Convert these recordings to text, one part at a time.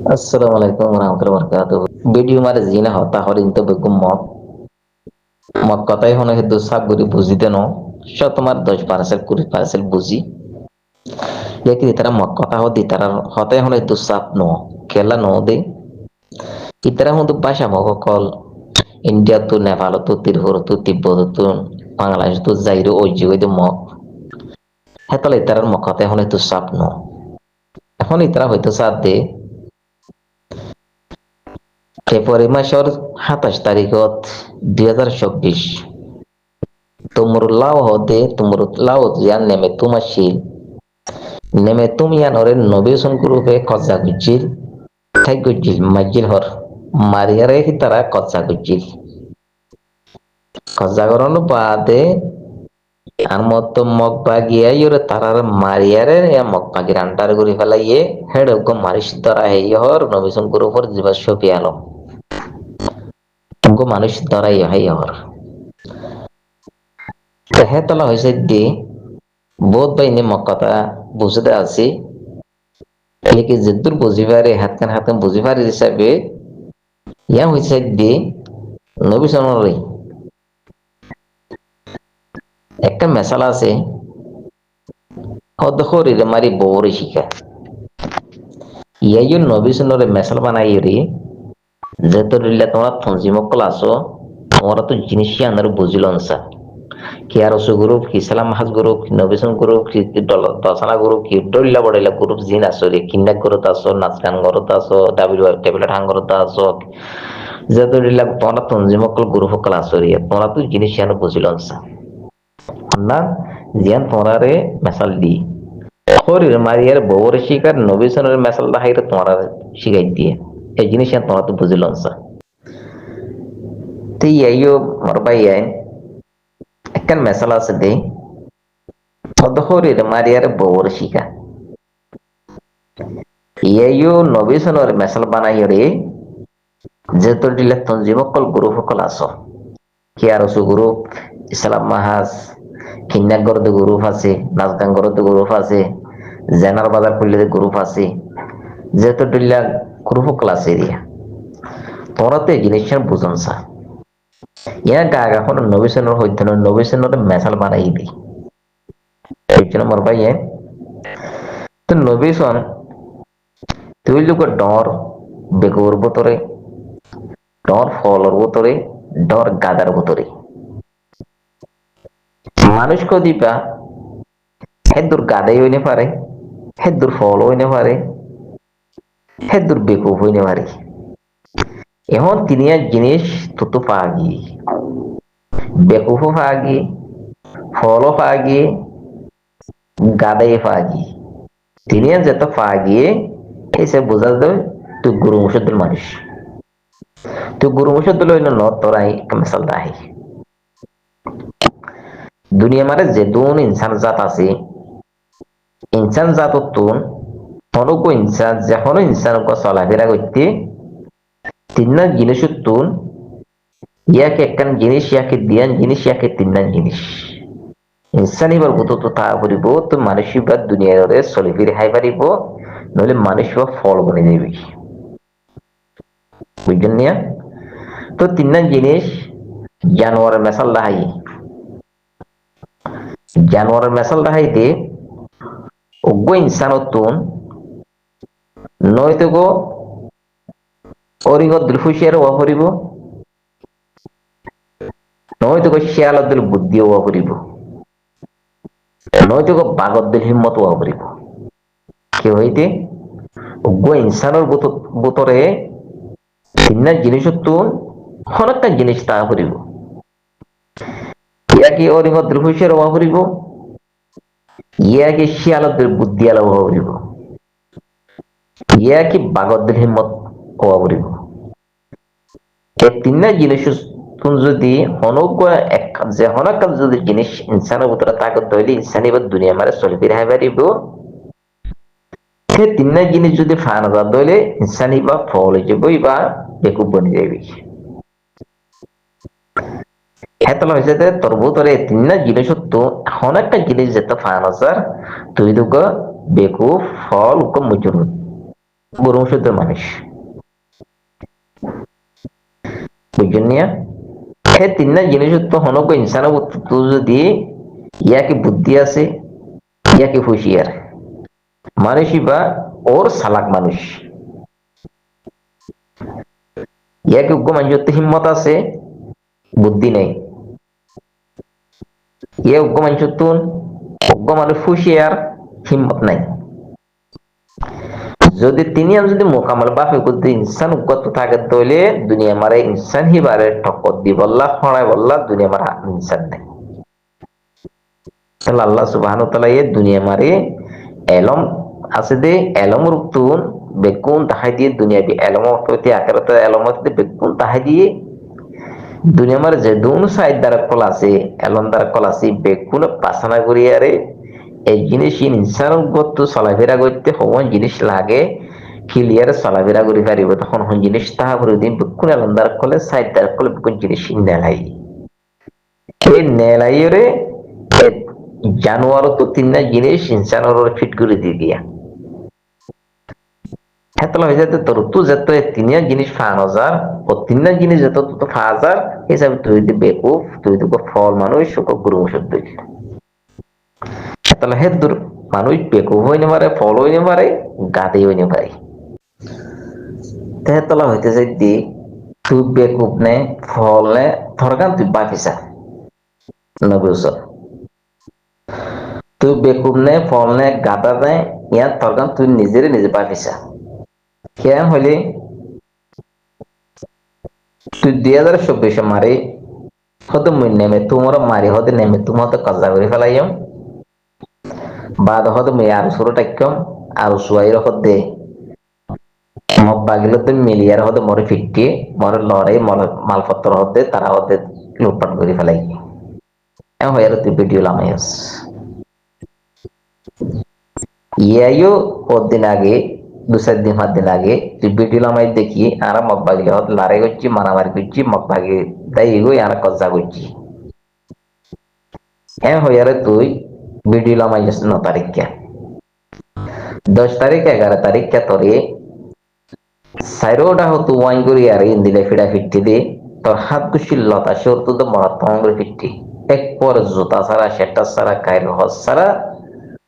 Assalamualaikum warahmatullahi wabarakatuh. Video mare zina hota horin to bekum mok কথাই হনে হেতু sub গরি বুঝিতে ন স তোমার 10 পার্সেন্ট 20 পার্সেন্ট বুঝি দেখি তারা মক কথা হদি তারা হতাই হনে হেতু সাপ ন খেলা ন দে ইতারা হন্তু ভাষা মক কল ইন্ডিয়া তো নেপাল তো ত্রিপুরা তো তিব্বত তো বাংলাদেশ তো যাইরো ওই যে মক হেতলে ইতারার মক কথাই হনে হেতু সাপ ন এখন ইতারা হয়তো সাপ দে ফেব্রুয়ারি মাসের 27 তারিখত 2024 তোমর লাও হতে তোমর লাও জিয়ান নেমে তুমাশিল নেমে তুমি ইয়ানরে নবেশন গ্রুপে কজ্জা গুজিল থাই গুজিল মাজিল হর মারিয়ারে হি তারা কজ্জা গুজিল কজ্জা করানো বাদে আর মত মগ বাগিয়া ইরে তারার মারিয়ারে ইয়া মগ বাগির আন্ডার গুরি ফেলাইয়ে হেড গো মারিস ধরা হেই হর নবেশন গ্রুপর জিবা শফি আলম গো মানুষ ধরাই হেই হর হেতলা হয়েছে দি বহুত বাহিনী মক্কতা বুঝতে আছি একে যেদুর বুঝিবারে হাতকান বুঝিবার হিসাবে ইয়া হয়েছে দি নবী সনরে একটা মেসালা আছে হদখরিরে মারি বউরে শিখা ইয়াইও নবী সনরে মেসাল বানাই রে যেহেতু রিল্লা তোমরা ফঞ্জিমক ক্লাসো তোমরা তো জিনিস আনার বুঝিল না কি আর ওসু গ্রুপ কি সালাম হাজ গ্রুপ কি নবিসন গ্রুপ কি দসানা গ্রুপ কি ডল্লা বড়লা গ্রুপ জিন আসরে কিন্ডা গ্রুপ আসো নাচ গান গ্রুপ আসো ডাব্লিউ ট্যাবলেট হাং গ্রুপ আসো যেহেতু রিল্লা তোমরা তঞ্জিমকল গ্রুপ ক্লাস করি তোমরা তো জিনিস আনো বুঝিল না জিয়ান তোমরা রে মেসাল দি শরীর মারিয়ার বউরে শিকার নবিসনের মেসাল দাহাইরে তোমরা শিখাই দিয়ে এই জিনিস তোমরা তো বুঝিল না তো ইয়াইও মোর ভাই একখান মেসালা আছে দে অদহরের মারিয়ার বউর শিকা ইয়াইও নবিসনের মেসাল বানাই রে যেহেতু দিলে তঞ্জিমকল গ্রুপ সকল আস কি আর গ্রুপ ইসলাম মাহাজ কিন্নাগরদ গ্রুপ আছে নাচগাঙ্গরদ গ্রুপ আছে জেনার বাজার খুললে গ্রুপ আছে যেহেতু দিল্লা গ্রুপ সকল আছে এরিয়া তোরা তো এই জিনিসটা বুঝন সা ইয়া গা এখন নবিসনের হইতে নবিসনের মেসাল বানাই দিই এই জন্য মোর ভাই তো নবিসন তুই লোক ডর বেকুর বোতরে ডর ফলর বোতরে ডর গাদার বোতরে মানুষকে দিবা হেদুর গাদাই হইনে পারে হেদুর ফল হইনে পারে হেদুর বেকুব হইনে পারে এখন তিনিয়া জিনিস তুতু পাগি বেকুফ পাগি ফল পাগি গাদাই পাগি তিনিয়া যেত পাগিয়ে এসে বোঝা দেবে তুই গুরু মুসুদ্দুল মানুষ তুই গুরু মুসুদ্দুল হইল ন তোরাই মিসাল দাহি দুনিয়া মারে যে দুন ইনসান জাত আছে ইনসান জাত তুন হনুকো ইনসান যখন ইনসান চলাফেরা করতে তিন জিনিস তুন ইয়াকে একখান জিনিস ইয়াকে দিয়ান জিনিস ইয়াকে তিন জিনিস ইনসান এবার বুতো তো তা করিব তো মানুষ এবার দুনিয়ার চলে ফিরে হাই পারিব নইলে মানুষ বা ফল বনে যাবি বুঝলেন নিয়া তো তিন জিনিস জানোয়ারের মেসাল দাহাই জানোয়ারের মেসাল দাহাইতে অজ্ঞ ইনসানতুন নয়তো গো অরিগদ্দুল হুশিয়ার ওয়া করিব নয়তো গো শিয়ালদ্দুল বুদ্ধি ওয়া করিব নয়তো গো বাগদ্দুল হিম্মত ওয়া করিব কি হইতে অজ্ঞ ইনসানের বুতরে তিন জিনিসতুন অনেকটা জিনিস তা করিব ইয়াকে অরিগদ্দুল হুশিয়ার ওয়া করিব ইয়াকে শিয়ালদ্দুল বুদ্ধি আলা ওয়া করিব ইয়াকে বাগদ্দুল হিম্মত ওয়া করিব এই তিন জিনিস তুন যদি হনক এক যে হনক যদি জিনিস ইনসানের ভিতরে তাকত ধইলে ইনসানি বা দুনিয়া মারে চলে ফিরে হাই পারিব সেই তিন জিনিস যদি ফান যা ধইলে ইনসানি বা ফল যাবই বা বেকুব বনি যাবি হেতলা হয়েছে যে তোর ভিতরে তিন জিনিস তো অনেকটা জিনিস যেতে ফান আসার তুই দুঃখ বেকুব ফল মুজুর গরুমসূত্র মানুষ বুঝছেন নিয়া হে তিনটা জিনিস তো হনক ইনসান তো যদি ইয়াকে বুদ্ধি আছে ইয়াকে হুঁশিয়ার মানুষই বা ওর সালাক মানুষ ইয়াকে উগ্র মানুষত্ব হিম্মত আছে বুদ্ধি নেই ইয়ে উগ্র মানুষত্ব উগ্র মানুষ হুঁশিয়ার হিম্মত নাই যদি তিনি যদি মোকামাল বাপে করতে ইনসান উগ্গত থাকে তাহলে দুনিয়া মারে ইনসান হিবারে ঠক্কর দি বললা হড়াই বললা দুনিয়া মারা ইনসান নেই তাহলে আল্লাহ সুবহানাহু ওয়া তাআলা এই দুনিয়া মারে এলম আছে দে এলম রুতুন বেকুন তাহাই দিয়ে দুনিয়া বি এলম হতে আখিরাতে এলম হতে বেকুন তাহাই দিয়ে দুনিয়া মারে যে দুন সাইড দ্বারা কল আছে এলম দ্বারা কল আছে বেকুন পাসানা করিয়ারে এই জিনিস ইনসান উগ্গত চলাফেরা করতে হওয়া জিনিস লাগে ক্লিয়ার চলাফেরা করে পারিব তখন হন জিনিস তাহা করে দিন বেকুন এলম দ্বারা কলে সাইড দ্বারা কলে বেকুন জিনিস নেলাই এই নেলাইরে জানোয়ার তো তিনটা জিনিস ইনসানের ফিট করে দিয়ে দিয়া হেতলা হয়ে যেতে তোর তো যেত তিনটা জিনিস 5,000 ও তিনটা জিনিস যেত তো 5,000 হিসাবে তুই যদি বেকুফ তুই তো ফল মানুষ গুরু ওষুধ দিল হেতলা হে দূর মানুষ বেকুফ হইতে পারে ফল হইতে পারে গাদে হইতে পারে হেতলা হইতে যাই দি তুই বেকুফ নে ফল নে থরগান তুই বাকিসা নবুস তুই বেকুব নে ফল নে গাদা দেয় ইয়ার তরকান তুই নিজেরে নিজে পাঠিসা কেন হইলে তুই 2024 মারে হতে মুই নেমে তোমার মারি হতে নেমে তোমার তো কজা করে ফেলাইম বাদ হতে মুই আর সুরো টাইকম আর সুয়াইর হতে মব বাগিলে তো মিলিয়ার হতে মরে ফিটকে মরে লড়াই মালপত্র হতে তারা হতে লুটপাট করে ফেলাই এমন হয়ে তুই ভিডিও লামাইস ইয়াইও দিন আগে 2-4 দিন আগে ভিডিও লামাই দেখি আর মগবাগিলে হত লড়াই করছি মারামারি করছি মগবাগি তাই এগোই আর কজ্জা করছি হ্যাঁ হইয়ারে তুই ভিডিও লামাই 9 তারিখ কে 10 তারিখ 11 তারিখ কে তোরে সাইরোটা হতো ওয়াইন করি আর ইন্দিলে ফিডা ফিটটি দে তোর হাত গুছিল লতা সর তো মরাত্মক করে ফিটটি এক পর জুতা ছাড়া সেটা ছাড়া কায়ের হস ছাড়া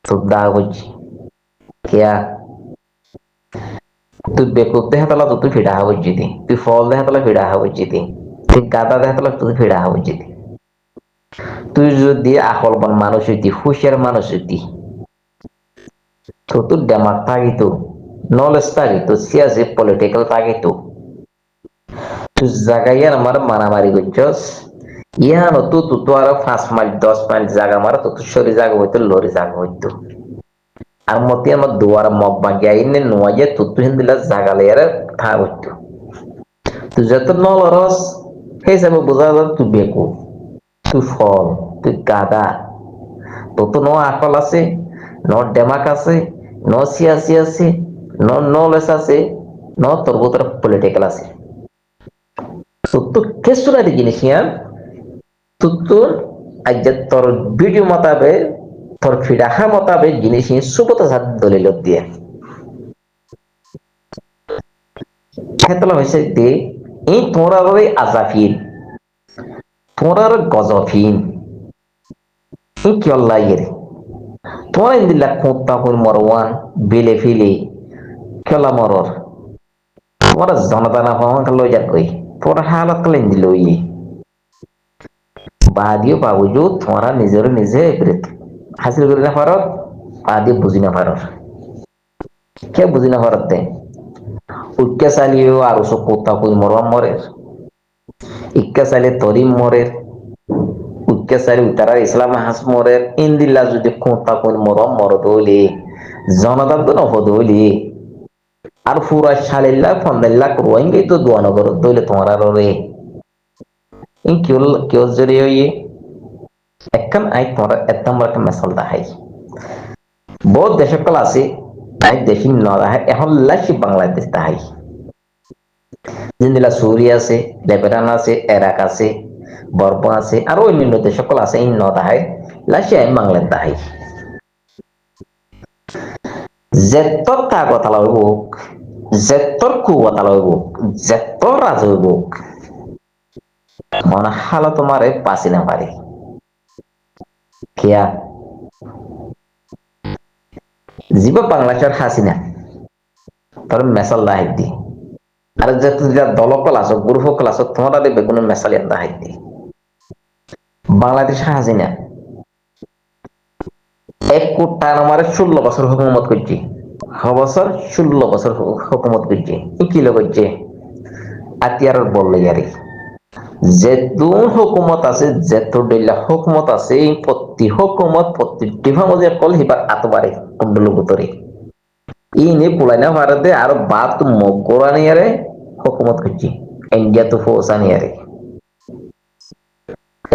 তোর দা করছি কিয়া তুই বেকুব দেহে তালা তুই ফিডা হব জিতি তুই ফল দেহে তালা ফিডা হব জিতি তুই গাদা দেহে তালা তুই ফিডা হব জিতি তুই যদি আকলবান মানুষ হইতি হুশিয়ার মানুষ হইতি তো তোর ডেমাক থাকিত নলেজ থাকিত সিয়াসি পলিটিক্যাল থাকিত তুই জাগাইয়ার আমার মারামারি করছস ইহানো তো আরো 5 মাইল 10 মাইল জায়গা মারা তো শরীর জায়গা হইতো লরি জায়গা হইতো আর মতে আমার দুয়ার মগ বাগিয়া ইনে নোয়াজে তুতু হিন্দিলা জাগালে আর থা হইতো তুই যত নলরস সেই হিসাবে বোঝা যায় তুই বেকু তুই ফল তুই গাদা তো তো ন আকল আছে ন ডেমাক আছে ন সিয়াসি আছে ন নলেজ আছে ন তোর ভিতরে পলিটিক্যাল আছে তো কেসুরারি জিনিস ইয়ার তো আজ তোর ভিডিও মতাবে তোর ফিডাহা মতাবে জিনিস সুবত সাত দলিল দিয়ে খেতলা হয়েছে যে এই তোমরা আজাফিন তোমরা গজফিন এই কি আল্লাহ এর তোমরা ইন্দিল্লা কোত্তা হল মরওয়ান বেলে ফিলে খেলা মরর তোমরা জনতা না হওয়া লই যাক কই তোমরা হালত কালে ইন্দিল ইয়ে বাদিও বাবুজু তোমরা নিজের নিজে হাসিল করে না পারত বাদি বুঝি না পারত কে বুঝি না পারত দে উক্কা চালিও আর সব কোত্তা কই মরওয়ান মরে ইক্কা চালিয়ে তরিম মরে উক্কা চালি উতারা ইসলাম হাস মরে ইন্দিল্লা যদি কোত্তা কই মরম মরদ হইলে জনতা তো নফদ হইলে আর পুরা 40 লাখ রোহিঙ্গাই তো দোয়া নগর দইলে তোমার আর রে কেউ জড়িয়ে হইয়ে একখান আই তোমার এক নম্বর একটা মেসাল দেখাই বহুত দেশকল আছে আই দেশি ন দেখাই এখন লাসি বাংলাদেশ দেখাই যেদিলা সুরি আছে লেবানন আছে ইরাক আছে বর্বন আছে আর অন্যান্য দেশকল আছে এই ন দেখাই লাসি আই বাংলাদেশ দেখাই যেতর কাগজ আলা হইব যেতর কুয়াতাল হইব, যেতর রাজ হইব, মনে হালো তোমারে পাসি না পারি কিয়া জীব বাংলাদেশের হাসিনা তোর মেসাল দাহিত দি আর যেত দলকল আছো গ্রুপকল আছো তোমরা দেখবে কোনো মেসাল দাহিত দি বাংলাদেশ হাসিনা 1 কোটি আমারে 16 বছর হুকুমত করছি, বছর 16 বছর হুকুমত করছে কি করছে আতিয়ার বললে ইয়ারে যেতুন হুকুমত আছে যেত ডেলা হুকুমত আছে প্রতি হুকুমত প্রতিটি ভামজে কল হিবার আতবারে কুণ্ডল গুতরে ইনি পুলাইনা ভারতে আর বাপ তো মগরানি আরে হুকুমত করছি ইন্ডিয়া তো ফৌসানি আরে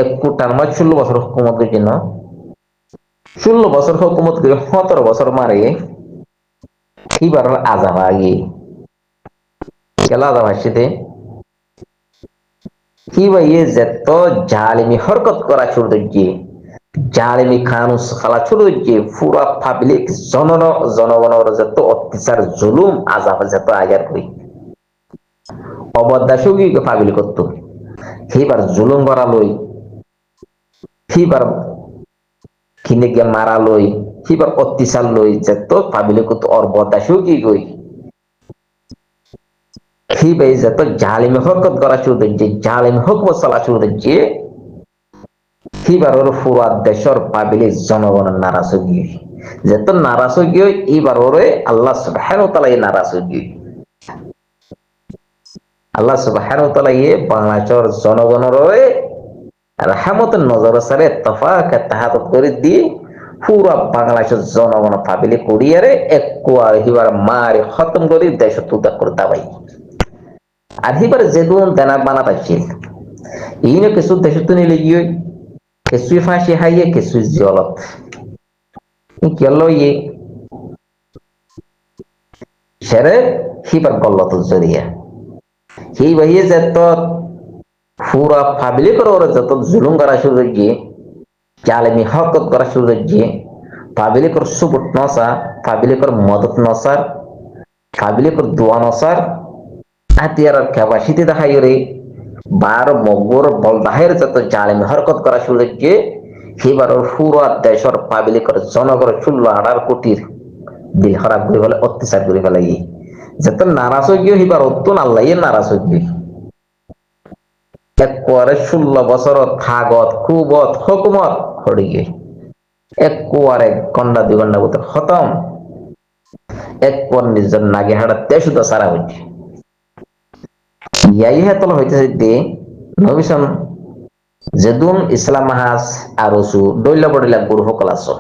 1 কোটি আমার 16 বছর হুকুমত করছি না 16 বছর হুকুমত করে 17 বছর মারে এবার আজাব আগে কেলা আজাব আসছে কি ভাই যেত জালিমি হরকত করা শুরু দিচ্ছে জালিমি খানুস খালা শুরু দিচ্ছে পুরা পাবলিক জনগণের যত অত্যাচার জুলুম আজাব যত আজার করি অবদাসও কি পাবলিক করত সেইবার জুলুম করা লই সেইবার কিনে গিয়ে মারা লই সেইবার অত্যাচার লই যত পাবলিক করত অবদাসও কি কই সেই ভাই যত জালিমি হরকত করা শুরু দিচ্ছে জালিমি হুকুমত চলা শুরু দিচ্ছে এইবার ওর পুরা দেশের পাবলিক জনগণের নারাজগি যেত নারাজগি এইবার ওরে আল্লাহ সুবহানাহু ওয়া তাআলা নারাজগি আল্লাহ সুবহানাহু ওয়া তাআলা বাংলাদেশের জনগণের রহমতের নজর সারে ইত্তেফাক ইত্তেহাদ করে দি পুরা বাংলাদেশের জনগণ পাবলিক করিয়ারে এককুয়া হিবার মারি খতম করে দেশ তুদা করে দাবাই আর হিবার যেদুন দেনা বানা পাইছিল ইনে কিছু দেশ তো নিলে গিয়ে কিছুই ফাঁসি হাইয়ে কিছুই জলত কেলো সেরে হিবার গল্লত জড়িয়া সেই ভাইয়ে যত পুরা পাবলিক ওরা যত জুলুম করা শুরু গিয়ে জালেমি হরকত করা শুরু গিয়ে পাবলিকর সুবুট নসা পাবলিকর মদত নসার পাবলিকর দোয়া নসার আতিয়ার ক্যাপাসিটি দেখাই রে বার মগর বল দাহের যত জালেমি হরকত করা শুরু গিয়ে সেইবার পুরা দেশের পাবলিকর জনগণ 16-18 কোটির দিল খারাপ করে ফেলে অত্যাচার করে ফেলে যত নারাজ হয়ে গিয়ে সেইবার অত্যন আল্লাহ নারাজ হয়ে গিয়ে একবারে 16 বছর থাগত খুবত হুকুমত হয়ে গিয়ে একবারে ঘন্টা 2 ঘন্টা ভিতর খতম একবার নিজের নাগে হাড়া দেশ সারা হয়েছে ইয়াই হেতল হইতেছে যে নবিসন যেদুন ইসলাম মাহাজ আর ওসু ডইলা বড়িলা গুরু সকল আছো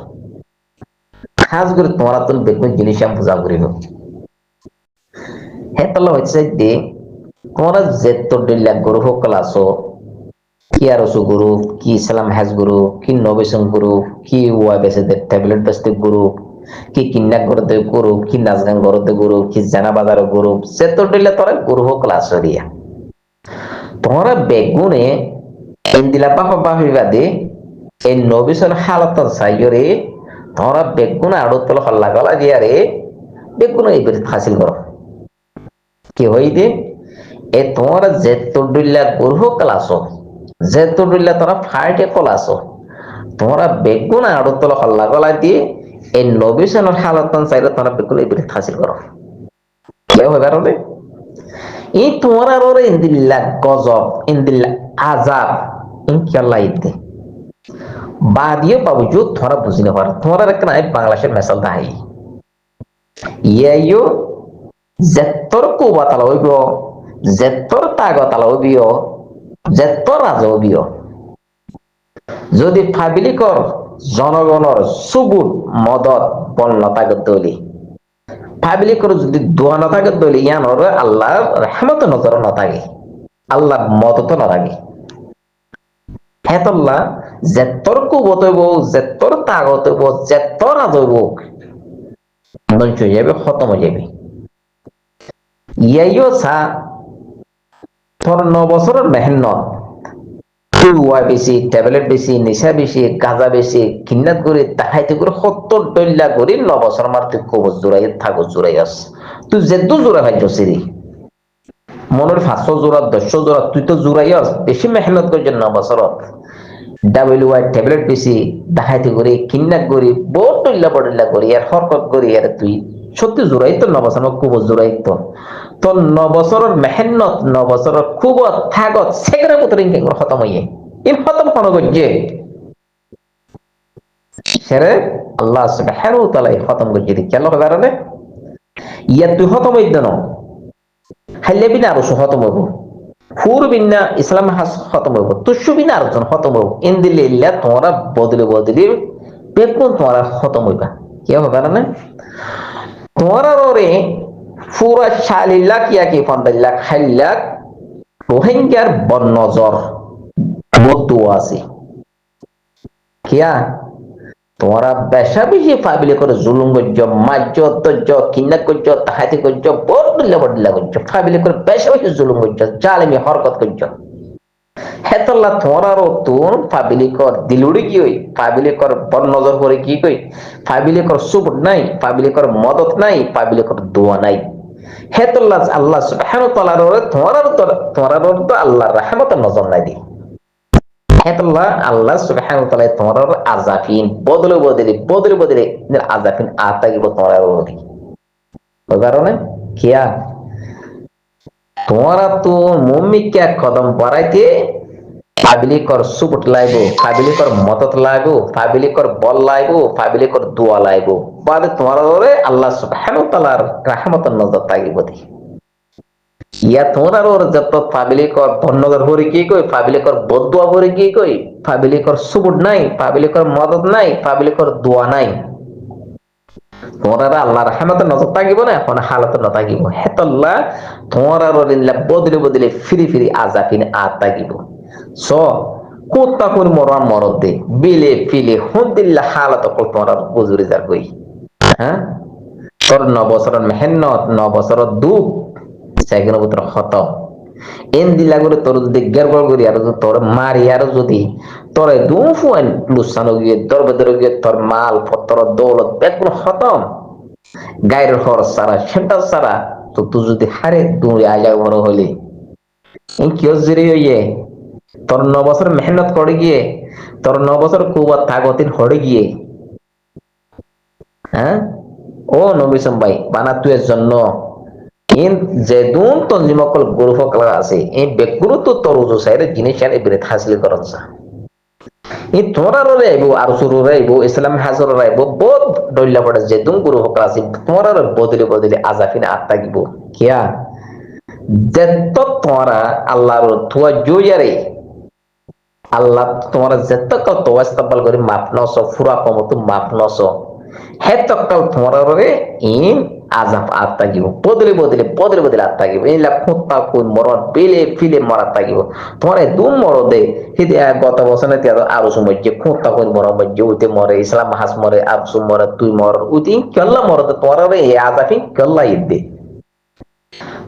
খাস করে তোমরা তো বেগুন জিনিস আমি পূজা করিব হেতল হইতেছে যে তোমরা যেত ডইলা গুরু সকল আছো কি আর ওসু গুরু কি ইসলাম হাজ গুরু কি নবিসন গুরু কি ওয়া বেসে ট্যাবলেট বেসতে গুরু কি কিন্নাক করতে গুরু কি নাচ গান করতে গুরু কি জানা বাজার গুরু যেত ডইলা তোরা গুরু সকল আছো রিয়া তোমরা বেগুনে ইন্দিলা পাপা বাহিবাদে এই নবিসন হালতন সাইয়রে তোমরা বেগুন আড়তল হল্লা গলা দিয়া রে বেগুন এইবার হাসিল করো কি হই দে এ তোমরা যেতুডিল্লা গুরু ক্লাস যেতুডিল্লা তোমরা ফাইটে ক্লাস তোমরা বেগুন আড়তল হল্লা গলা দিয়ে এই নবিসনের হালতন সাইরে তোমরা বেগুন এইবার হাসিল করো কেউ হইবার হলে এই তোমরা ওরে ইন্দিল্লা গজব ইন্দিল্লা আজাব ইনশাআল্লাহ ইতে বাদিও বাবুজু তোমরা বুঝি না পারো তোমরা একটা বাংলাদেশের মেসাল দাই ইয়াইও যেতর কুবাতাল হইব যেতর তাগতাল হইবিও যেতর রাজ হইবিও যদি পাবলিকর জনগণের সুবুট মদত বল তাগত দলি পাবলিকর যদি দোয়া না থাকে দলি ইয়ানোর আল্লাহর রহমত নজর না থাকে আল্লাহর মদত না থাকে হেতল্লা যেতর কুবত হইব যেতর তাগত হইব যেতর রাজ হইব ধ্বংস হয়ে যাবে খতম হয়ে যাবে ইয়াইও সা তোর 9 বছরের মেহনত ওয়া বেশি ট্যাবলেট বেশি নেশা বেশি গাঁজা বেশি কিন্নাত করে দেখাইতে করে 70 ডল্লা করে 9 বছর মারতে কবজ জোড়াই থাকো জোড়াই আস তুই যেদু জোড়া ভাইছ সিরি মনের 500 জোড়া 10 জোড়া তুই তো জোড়াইয়াস বেশি মেহনত করছেন না বছরত WY ট্যাবলেট বেশি দেখাইতে করি কিন্নাক করি বহুত টইল্লা পড়িল্লা করি আর হরকত করি আর তুই সত্যি জোড়াই তো 9 বছর খুব জোড়াই তো তোর 9 বছরের মেহনত 9 বছরের খুব থাকত সেগরা পুত্র ইনকে খতম হইয়ে ইন খতম কোন গজ্জে সেরে আল্লাহ সুবহানাহু ওয়া তাআলা খতম গজ্জে দি কেন কারণে ইয়া তুই খতম হইদ না হাইলে বিনা আর খতম হইব ফুর বিনা ইসলাম হাস খতম হইব তুসু বিনা আর খতম হইব ইনদিল্লা তোমরা বদলে বদলে বেকুন তোমরা খতম হইবা কি হবে কারণে তোমরা রে পুরা 40 লাখ ইয়া কি 50 লাখ 60 লাখ রোহিঙ্গার বনজর বদু আছে কিয়া তোমরা বেশা বেশি ফাবিলে করে জুলুম গজ্জ মাজ্জ তজ্জ কিন্না গজ্জ তাহাতি গজ্জ বড়লা বড়লা গজ্জ ফাবিলে করে বেশা বেশি জুলুম গজ্জ জালিমি হরকত গজ্জ হেতল্লা তোমরারও তুন ফাবিলে কর দিলুড়ি কি হই ফাবিলে কর বন নজর করে কি কই ফাবিলে কর সুবট নাই ফাবিলে কর মদত নাই ফাবিলে কর দোয়া নাই হেতল্লা আল্লাহ সুবহানাহু ওয়া তাআলার তোমরারও তো আল্লাহর রহমতের নজর নাই দি হেতল্লাহ আল্লাহ সুবহানাহু ওয়া তাআলা তোমার আযাফিন বদলে বদলে আযাফিন আতাগিব তোমার ওদি কারণে কিয়া তোমারা তো মুমিকে কদম পড়াইতে ফাবিলি কর সুবট লাইবো ফাবিলি কর মদত লাইবো ফাবিলি কর বল লাইবো ফাবিলি কর দোয়া লাইবো বাদে তোমার ওরে আল্লাহ সুবহানাহু ওয়া তাআলার রহমতের নজর তাগিব দি ইয়া তোমরা ওর যত ফাবিলি কর ধন্যবাদ ভরে কি কই ফাবিলি কর বদদুয়া ভরে কি কই ফাবিলি কর সুবুট নাই ফাবিলি কর মদদ নাই ফাবিলি কর দোয়া নাই তোমরা আল্লাহর রহমতের নজর তাকিব না এখন হালত না তাকিব হেতল্লাহ তোমরা ওরিল্লা বদলে ফিরি আযাফিন আতাকিব সো কোত্তা কোন মরান মরদ দে বিলে ফিলে হুদিল্লা হালত কল তোমরা বুজুরি যা কই হ্যাঁ তোর 9 বছরের মেহনত 9 বছরের দুঃখ সেগুলো পুত্র খতম এন দিলা করে তোর যদি গেরগড় করি আর তোর মারি আর যদি তোরে দুফুয়ান লুসানো গিয়ে দরবেদর গিয়ে তোর মাল পত্র দৌলত বেগুন খতম গায়ের খরচ সারা সেটা সারা তো তুই যদি হারে দূরে আজা বড় হলি কিয় জেরি হইয়ে তোর 9 বছর মেহনত করে গিয়ে তোর 9 বছর কুবা তাগতিন হড়ে গিয়ে হ্যাঁ ও নবিসম ভাই বানা তুই এর জন্য ইন যেদুন তঞ্জিমকল গুরু ফকলা আছে এই বেগুরু তো তরুজু সাইরে জিনিস আনে বিরে হাসিল করনসা এই তোরা রে আইবো আর সুরু রে আইবো ইসলাম হাজর রে আইবো বহুত দইলা পড়ে যেদুন গুরু ফকলা আছে তোরা রে বদলে আজাফিন আত্তা গিব কিয়া যেত তোরা আল্লাহর তুয়া জুয়ারে আল্লাহ তোমরা যেত কল তোয়াস্তাবাল করে মাপ নস ফুরা কমতো মাপ নস হেতকাল তোমরা রে ইন আজাব আত্তাগিব বদলে আত্তাগিব এই লাখতা কোন মরদ বিলে ফিলে মরাত তাগিব তোরে দুম মরদে হিতে গত বছরে তে আরো সময় যে খতা কোন মরদ যে উতে মরে ইসলাম হাস মরে আরসু মরে তুই মর উতি কল্লা মরদ তোরা রে এই আজাফি কল্লা ইদে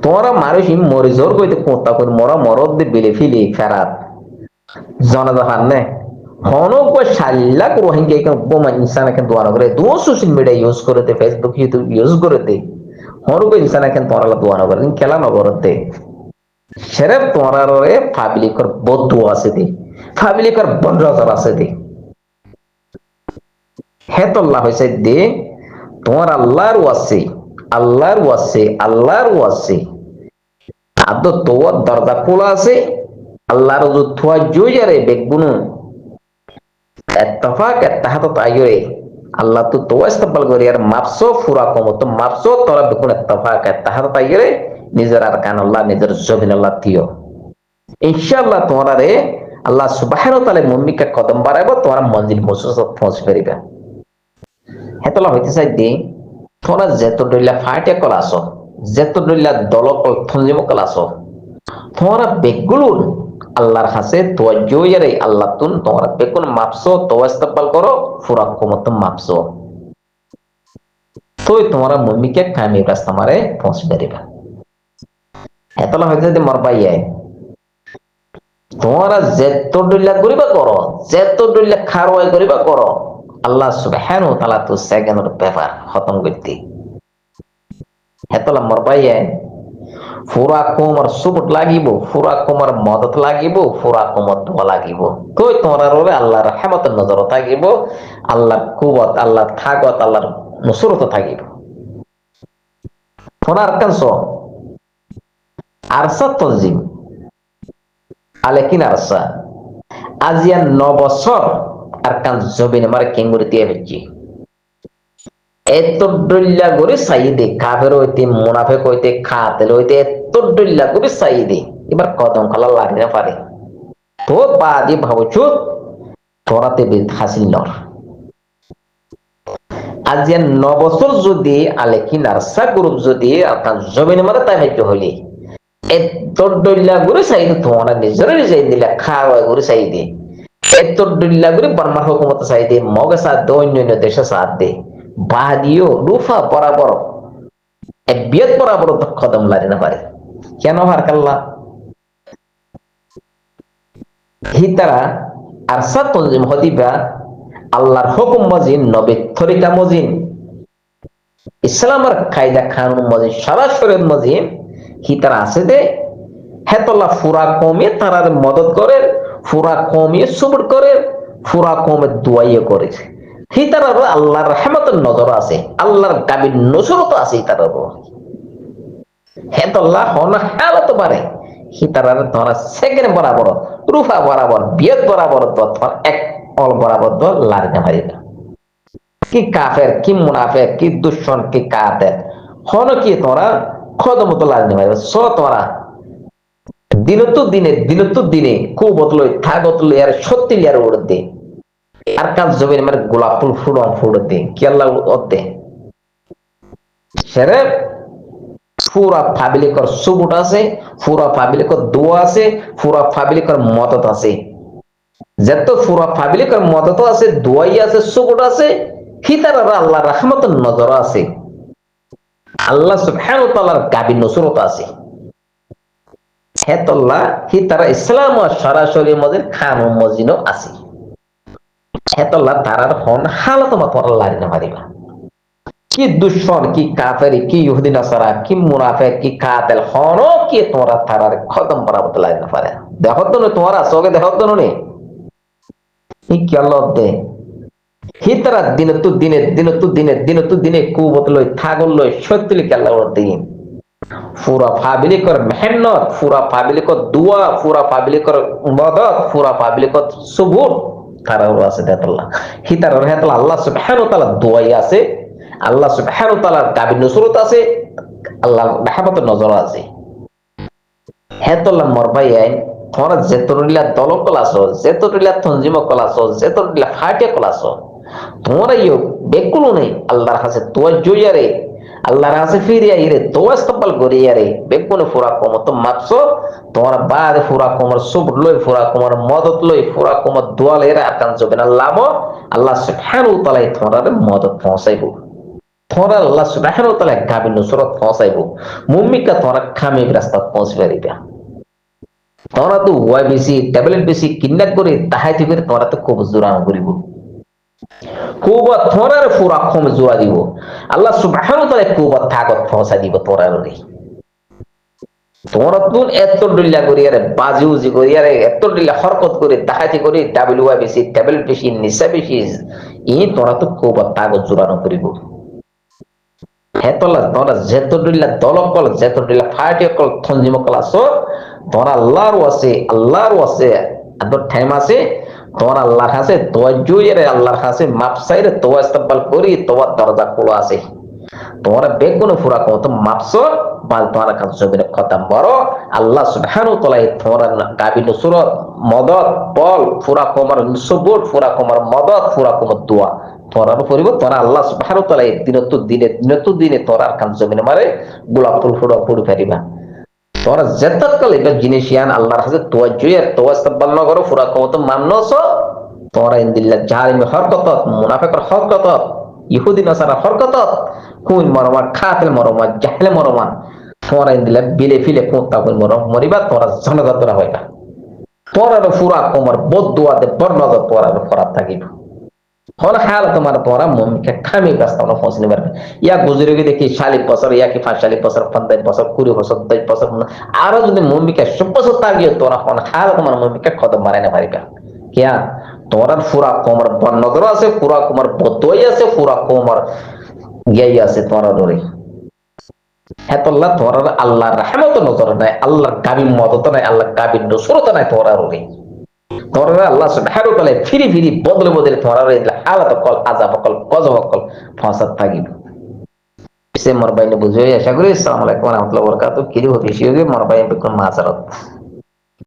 তোরা মানুষ মরে জোর কইতে খতা কোন মরদ দে বিলে ফিলে ফেরাত জনদাহান নে হনো কো শাল্লা রোহিঙ্গা কে বোমা ইনসান কে দোয়া করে দো সোশ্যাল মিডিয়া ইউজ করতে ফেসবুক ইউটিউব ইউজ করতে হনো কো ইনসান কে তোরা দোয়া না করে খেলা না করতে শরফ তোরা রে পাবলিকর বদুয়া আছে দে পাবলিকর বনরাজার আছে দে হেতল্লাহ হইছে দে তোমার আল্লাহর ওয়াসে আদো তোর দরজা খোলা আছে আল্লাহর যো থুয়া জুইয়ারে বেগুনু اتفاق اتحاد তাইরে আল্লাহ তো তোয়াস্তাবাল করি আর মাপসো ফুরা কম তো মাপসো তোরা বেগুন اتفاق اتحاد তাইরে নিজের আরকান আল্লাহ নিজের জবিন আল্লাহ দিও ইনশাআল্লাহ তোমরা রে আল্লাহ সুবহানাহু ওয়া তাআলা মুমিনকে কদম বাড়াইবো তোমরা মঞ্জিল মসুস পৌঁছ পারিবা হেতলা হইতে চাই দি তোমরা যেত দইলা ফাটে কলাসো যেত দইলা দলকল থঞ্জিম কলাসো তোমরা বেগুন আল্লাহর কাছে তোয়াজ্জো ইয়ারে আল্লাহ তুন তোমরা বেকুন মাপসো তোয়াস্তাবাল করো ফুরা কমত মাপসো তো তোমরা মুমিকে কামি রাস্তা মারে পৌঁছ পারিবা এতলা হইতে যদি মর পাইয়ে তোমরা যেত দইলা করিবা করো যেত দইলা খারওয়াই করিবা করো আল্লাহ সুবহানাহু ওয়া তাআলা তো সেকেন্ডের ব্যাপার খতম করতে হেতলা মরবাইয়ে ফুরা কোমর সুবট লাগিব, ফুরা কোমর মদত লাগিব, ফুরা কোমর দোয়া লাগিব। কই তোমার রবে আল্লাহর রহমতের নজর থাকিব, আল্লাহর কুবত, আল্লাহর থাকত, আল্লাহর নসরত থাকিব। তোনার কানস আরসা তনজিম আলেকিন আরসা আজিয়া 9 বছর আর কান জবিনে মারে কেঙ্গুরি দিয়ে ফেলছি। এত ডল্লা করে সাইদে কাফের হইতে মুনাফেক হইতে খাতেল হইতে এত ডল্লা করে সাইদে এবার কদম খালা লাগে না পারে তো বাদি ভাবছু তোরাতে বেদ হাসিল নর। আজ 9 বছর যদি আলেকি নারসা গ্রুপ যদি আপনার জমিনে মারে তাই ভাইতে হইলে এত ডল্লা করে সাইদে তোমরা নিজের নিজে দিলে খাওয়া করে সাইদে এত ডল্লা করে বার্মার হুকুমত সাইদে মগে সাথ দে অন্য অন্য দেশে সাথ দে বাদিও রুফা বরাবর বিয়ত বরাবর কদম লাগে না পারে কেন হার কাল্লা হিতারা আরসা তনজিম হদিবা আল্লাহর হুকুম মজিন নবী তরিকা মজিন ইসলামের কায়দা কানুন মজিন সারা শরীয়ত মজিন হিতারা আছে দে হেতলা ফুরা কমে তারার মদত করে, ফুরা কমিয়ে সুবর করে, ফুরা কমে দোয়াইয়ে করে। হিতারা আল্লাহর রহমতের নজর আছে, আল্লাহর গাবির নজরত আছে হিতারা হেতলা হনা হালত পারে হিতারা ধরা সেকেন্ড বরাবর রুফা বরাবর বিয়ত বরাবর এক অল বরাবর লাগতে পারি না। কি কাফের, কি মুনাফের, কি দুশ্মন, কি কাতের হন কি তোরা খদমত লাগতে পারি স তোরা দিনত দিনে কুবত লই থাগত লই আর সত্যি লিয়ার উড় দে আর কাজ জমিন মানে গোলাপ ফুল ফুড়ম ফুড় দে কি আল্লাহ অদ্দে সেরে পুরা ফাবিলিকর সুবুট আছে, পুরা ফাবিলিকর দোয়া আছে, পুরা ফাবিলিকর মদত আছে। যত পুরা ফাবিলিকর মদত আছে, দোয়াই আছে, সুবুট আছে, হিতার আল্লাহ রহমতের নজর আছে, আল্লাহ সুবহানাহু ওয়া তাআলার গাবি নসরত আছে। হেতল্লাহ হিতারা ইসলাম ও সরাসরি মধ্যে খানুন মজিনও আছে। হেতল্লাহ তারার হন হালত মত লাগে না পারিবা কি দুশ্মন, কি কাফেরি, কি ইহুদি নাসারা, কি মুনাফেক, কি কাতেল হন কি তোমরা তারার খতম বরাবর লাগে না পারে। দেখো তো তোমরা চোখে দেখো তো নে কি আল্লাহ দে হিতারা দিনে কুবত লই থাগল লই সত্যি আল্লাহ দিন পুরা ফাবিলিকর মেহনত, পুরা ফাবিলিকর দোয়া, পুরা ফাবিলিকর মদত, পুরা ফাবিলিকর সুবুর তারা আছে দেতল্লাহ হিতার হেতল্লাহ আল্লাহ সুবহানাহু ওয়া তাআলা দোয়াই আছে, আল্লাহ সুবহানাহু ওয়া তাআলার গাবি নসরত আছে, আল্লাহ রহমতের নজর আছে। হেতল্লাহ মরবাই আইন তোমরা যেতরিলা দলকল আছো, যেতরিলা তনজিম কল আছো, যেতরিলা ফাটে কল আছো, তোমরা ইও বেকুল নেই আল্লাহর কাছে তোয়া জইয়ারে আল্লাহর কাছে ফিরিয়া ইরে তোয়া ইস্তেকবাল করিয়ারে বেকুনে ফুরা কমত মাপছো তোমরা বাদ ফুরা কমর সুব লই, ফুরা কমর মদত লই, ফুরা কমর দোয়া লইরা আকান জবেন আল্লাহ আল্লাহ সুবহানাহু ওয়া তাআলা তোমরা মদত পৌঁছাইবো, তোমরা আল্লাহ সুবহানাহু ওয়া তাআলা গাবি নসরত পৌঁছাইবো, মুমিকা তোমরা কামিব রাস্তা পৌঁছে পারিবা। তোমরা তো ওয়াই বেশি ট্যাবলেট বেশি কিডন্যাপ করে তাহাইতে করে তোমরা তো খুব জোরান করিব, খুব তোমরা পুরা কম জোড়া দিব, আল্লাহ সুবহানাহু ওয়া তাআলা খুব তাকত পৌঁছা দিব তোমরা রে। তোমরা তুন এত ডুল্লা করি আরে বাজি উজি করি আরে এত ডুল্লা হরকত করে তাহাইতে করে ডাব্লিউআই বেশি ট্যাবলেট বেশি নিসা বেশি ই তোমরা তো খুব তাকত জোরানো করিব। হেতলা তোমরা যেত ডুল্লা দলকল, যেত ডুল্লা ফাটিকল, তনজিমকল আছো তোমরা আল্লাহর আছে আদর টাইম আছে তোমরা আল্লাহর কাছে তোয়া জুইরে আল্লাহর কাছে মাপসাইরে তোয়া ইস্তেকবাল করি তোয়া দরজা খোলা আছে। তোমরা বেগুনে ফুরা কত মাপছো বাল তোমরা কাছে জমিনে খতম বড় আল্লাহ সুবহানাহু ওয়া তাআলা তোমরা গাবি নসরত মদত বল ফুরা কমর সুবুর, ফুরা কমর মদত, ফুরা কমর দোয়া তোমরা পরিব তোমরা আল্লাহ সুবহানাহু ওয়া তাআলা দিনত দিনে তোমরা কাছে জমিনে মারে গোলাপ ফুল ফুড়া ফুড়ি ফেরিবা। তোমরা যেতকাল এবার জিনিস ইয়ান আল্লাহর কাছে তোয়া জুয়ের তোয়া ইস্তেকবাল না করো ফুরা কমত মাননছো তোমরা ইনদিল্লাহ জালিমি হরকত, মুনাফিকর হরকত, ইহুদি নাসারা হরকত, কোন মরমান খাতেল মরমান জাহেল মরমান তোমরা ইনদিল্লাহ বিলে ফিলে কোনটা কোন মরিবা তোমরা জনগতরা হইবা। তোমরা ফুরা কমর বদদুয়াতে বর্ণগত তোমরা খরাব থাকিব। হল হাল তোমার তোরা মমিকে খামি ব্যস্ত আমরা পৌঁছতে পারবে ইয়া গুজরে দেখি 40 বছর ইয়া কি 45 বছর 50 বছর 20 বছর 10 বছর আরো যদি মমিকে 100 বছর তাগিয়ে তোরা হন হাল তোমার মমিকে কদম মারাই না পারিবা কিয়া তোরার পুরা কোমর বন্নদর আছে পুরা কোমর বতই আছে পুরা কোমর গিয়াই আছে তোরা ধরে হেতল্লাহ তোরা আল্লাহর রহমত নজর নাই আল্লাহর গাবিন মদত নাই আল্লাহর গাবিন নসরত নাই তোরা ধরে তোরা আল্লাহ সুবহানাহু ওয়া তাআলা ফিরি ফিরি বদলে বদলে তোরা হালাত কল আযাব কল গজব কল ফাসাদ থাকিব সে মোর বাইনে বুঝে আশা করি আসসালামু আলাইকুম ওয়া রাহমাতুল্লাহি ওয়া বারাকাতুহু কি হবে বেশি হবে মোর বাইনে কোন মাছারত